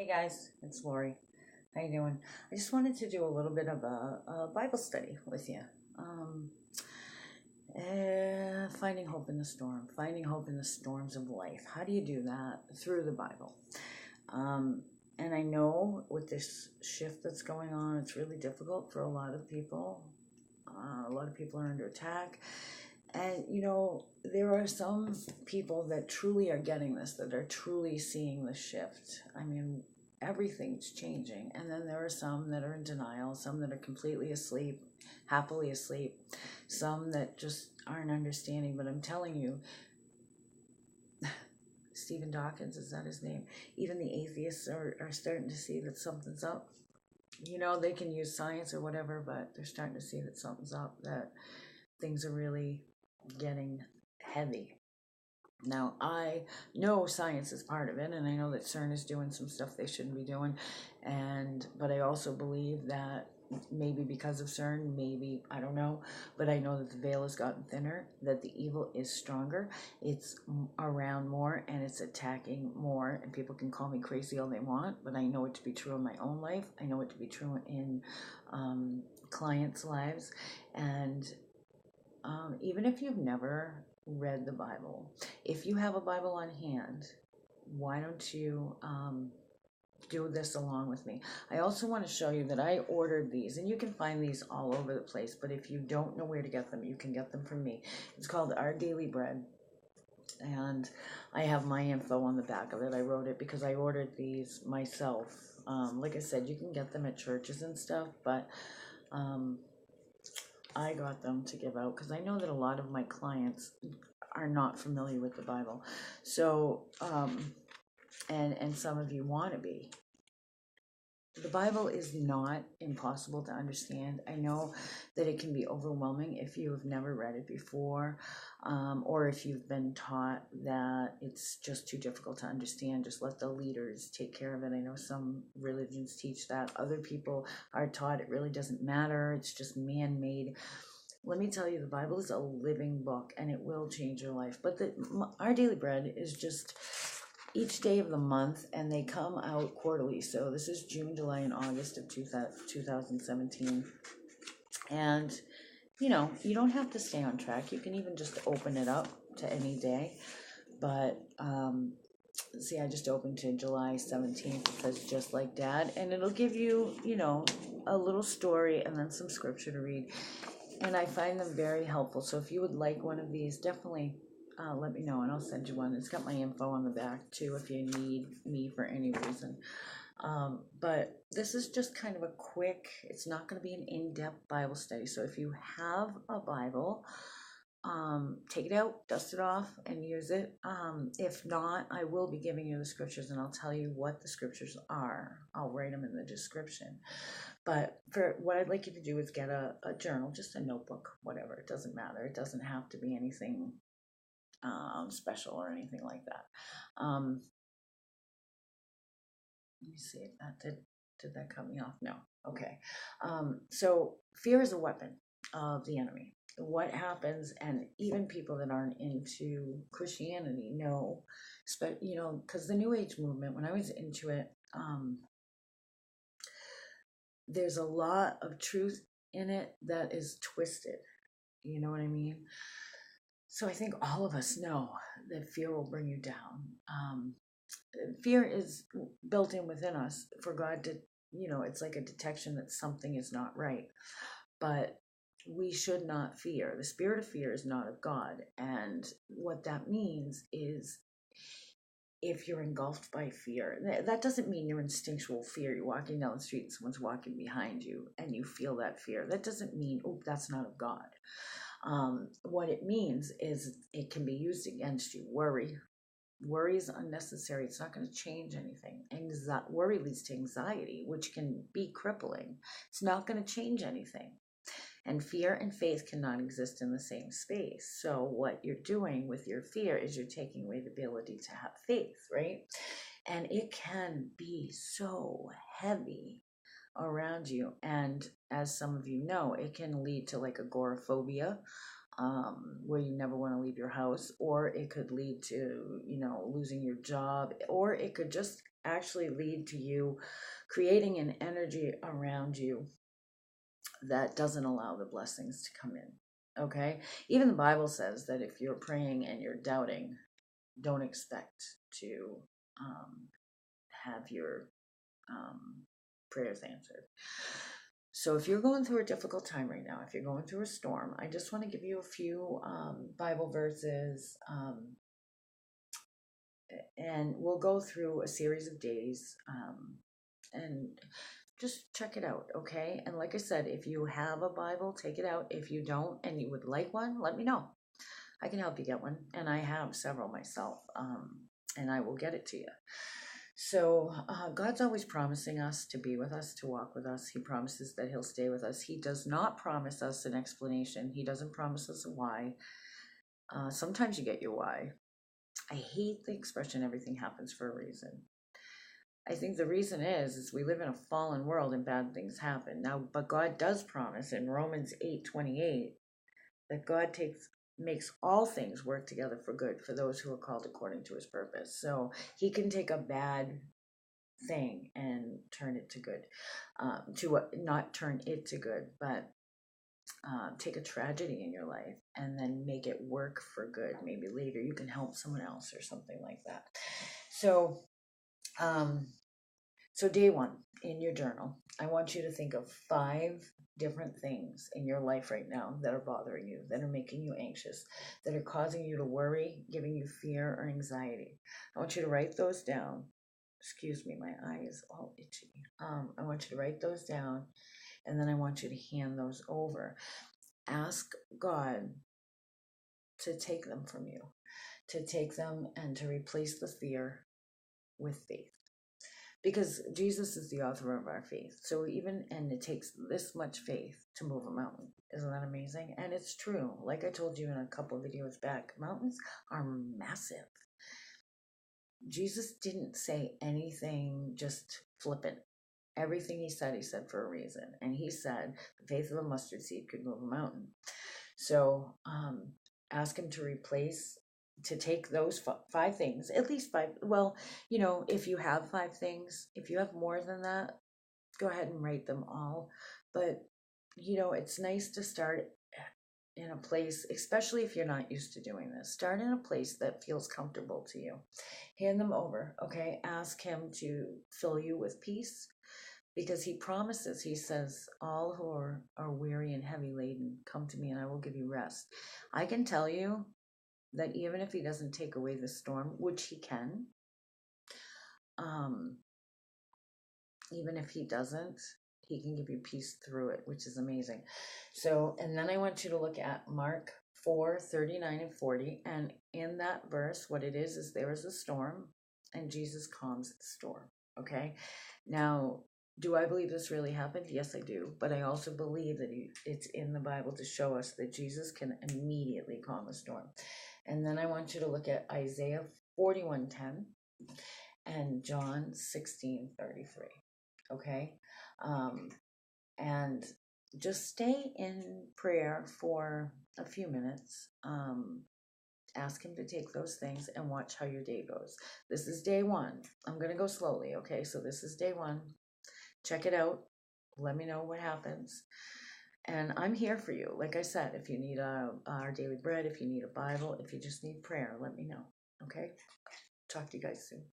Hey guys, it's Lori. How you doing? I just wanted to do a little bit of a Bible study with you. Um, finding hope in the storm, finding hope in the storms of life. How do you do that? Through the Bible. Um, and I know with this shift that's going on, it's really difficult for a lot of people. A lot of people are under attack. And, there are some people that truly are getting this, that are truly seeing the shift. I mean, everything's changing. And then there are some that are in denial, some that are completely asleep, happily asleep, some that just aren't understanding. But I'm telling you, Stephen Dawkins, is that his name? Even the atheists are starting to see that something's up. They can use science or whatever, but they're starting to see that something's up, that things are really getting heavy. Now, I know science is part of it, and I know that CERN is doing some stuff they shouldn't be doing, but I also believe that maybe because of CERN, maybe, I don't know, but I know that the veil has gotten thinner, that the evil is stronger, it's around more, and it's attacking more, and people can call me crazy all they want, but I know it to be true in my own life, I know it to be true in clients' lives, and even if you've never read the Bible, if you have a Bible on hand, why don't you do this along with me? I also want to show you that I ordered these, and you can find these all over the place, but if you don't know where to get them, you can get them from me. It's called Our Daily Bread, and I have my info on the back of it. I wrote it because I ordered these myself. Like I said, you can get them at churches and stuff, but um, I got them to give out because I know that a lot of my clients are not familiar with the Bible. So, and some of you want to be. The Bible is not impossible to understand. I know that it can be overwhelming if you have never read it before, or if you've been taught that it's just too difficult to understand. Just let the leaders take care of it. I know some religions teach that. Other people are taught it really doesn't matter. It's just man-made. Let me tell you, the Bible is a living book, and it will change your life. But Our Daily Bread is just each day of the month, and they come out quarterly. So this is June, July, and August of 2017. And, you don't have to stay on track. You can even just open it up to any day. But, see, I just opened to July 17th because just like Dad. And it'll give you, a little story and then some scripture to read. And I find them very helpful. So if you would like one of these, definitely let me know and I'll send you one. It's got my info on the back too if you need me for any reason. But this is just kind of a quick, it's not going to be an in-depth Bible study. So if you have a Bible, take it out, dust it off, and use it. If not, I will be giving you the scriptures and I'll tell you what the scriptures are. I'll write them in the description. But for what I'd like you to do is get a journal, just a notebook, whatever. It doesn't matter. It doesn't have to be anything special or anything like that. Let me see if that did that cut me off? No. Okay. So fear is a weapon of the enemy. What happens, and even people that aren't into Christianity know, because the New Age movement, when I was into it, there's a lot of truth in it that is twisted. You know what I mean? So I think all of us know that fear will bring you down. Fear is built in within us for God to, it's like a detection that something is not right. But we should not fear. The spirit of fear is not of God. And what that means is if you're engulfed by fear, that doesn't mean your instinctual fear. You're walking down the street and someone's walking behind you and you feel that fear. That doesn't mean, oh, that's not of God. What it means is it can be used against you. Worry is unnecessary. It's not going to change anything. Worry leads to anxiety, which can be crippling. It's not going to change anything. And fear and faith cannot exist in the same space. So what you're doing with your fear is you're taking away the ability to have faith, right? And it can be so heavy around you. And as some of you know, it can lead to like agoraphobia. where you never want to leave your house, or it could lead to, losing your job, or it could just actually lead to you creating an energy around you that doesn't allow the blessings to come in. Okay? Even the Bible says that if you're praying and you're doubting, don't expect to have your prayers answered. So if you're going through a difficult time right now, if you're going through a storm, I just want to give you a few Bible verses, and we'll go through a series of days, and just check it out, okay? And like I said, if you have a Bible, take it out. If you don't and you would like one, let me know. I can help you get one, and I have several myself, and I will get it to you. So God's always promising us to be with us, to walk with us. He promises that he'll stay with us. He does not promise us an explanation. He doesn't promise us a why. Sometimes you get your why. I hate the expression everything happens for a reason. I think the reason is we live in a fallen world and bad things happen. Now, but God does promise in Romans 8:28 that God makes all things work together for good for those who are called according to his purpose. So he can take a bad thing and turn it to good, not turn it to good, but take a tragedy in your life and then make it work for good. Maybe later you can help someone else or something like that. So day one in your journal, I want you to think of 5 different things in your life right now that are bothering you, that are making you anxious, that are causing you to worry, giving you fear or anxiety. I want you to write those down. Excuse me, my eye is all itchy. I want you to write those down, and then I want you to hand those over. Ask God to take them from you, to take them and to replace the fear with faith. Because Jesus is the author of our faith. So and it takes this much faith to move a mountain. Isn't that amazing? And it's true. Like I told you in a couple of videos back, mountains are massive. Jesus didn't say anything just flippant. Everything he said for a reason. And he said the faith of a mustard seed could move a mountain. So ask him to take those 5 things, at least 5. Well, if you have 5 things, if you have more than that, go ahead and write them all. But, it's nice to start in a place, especially if you're not used to doing this. Start in a place that feels comfortable to you. Hand them over, okay? Ask him to fill you with peace, because he promises, he says, all who are weary and heavy laden, come to me and I will give you rest. I can tell you that even if he doesn't take away the storm, which he can, even if he doesn't, he can give you peace through it, which is amazing. So, and then I want you to look at Mark 4:39 and 40. And in that verse, what it is there is a storm and Jesus calms the storm. Okay. Now, do I believe this really happened? Yes, I do. But I also believe that it's in the Bible to show us that Jesus can immediately calm a storm. And then I want you to look at Isaiah 41:10 and John 16:33. Okay? And just stay in prayer for a few minutes. Ask him to take those things and watch how your day goes. This is day 1. I'm going to go slowly, okay? So this is day 1. Check it out. Let me know what happens. And I'm here for you. Like I said, if you need our daily bread, if you need a Bible, if you just need prayer, let me know. Okay? Talk to you guys soon.